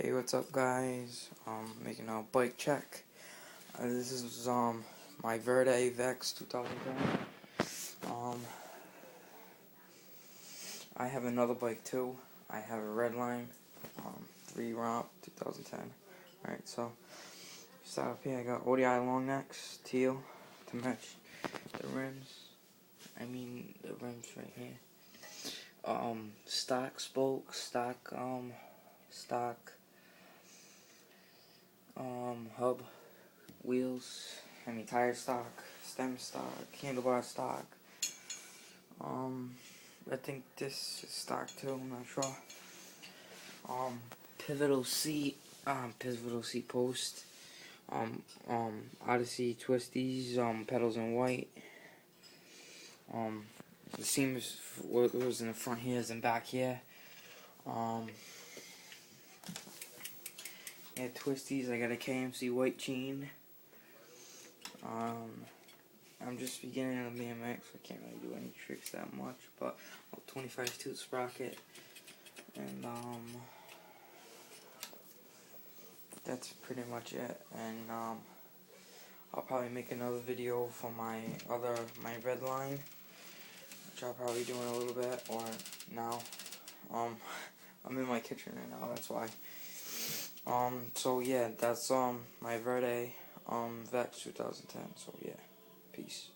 Hey, what's up, guys? Making a bike check. This is my Verde Vex 2010. I have another bike too. I have a red line, 3 romp 2010. Alright, so start up here. I got ODI long necks, teal to match the rims. The rims right here. Stock spokes, stock hub wheels, tire stock, stem stock, handlebar stock. I think this is stock too, I'm not sure. Pivotal seat post. Odyssey twisties, pedals in white. The seams, what was in the front here is in back here. Yeah, twisties. I got a KMC white chain. I'm just beginning on BMX. I can't really do any tricks that much, but 25 tooth sprocket, and that's pretty much it. And I'll probably make another video for my red line, which I'll probably do in a little bit or now. I'm in my kitchen right now, that's why. So yeah, that's my Verde Vex 2010. So yeah, peace.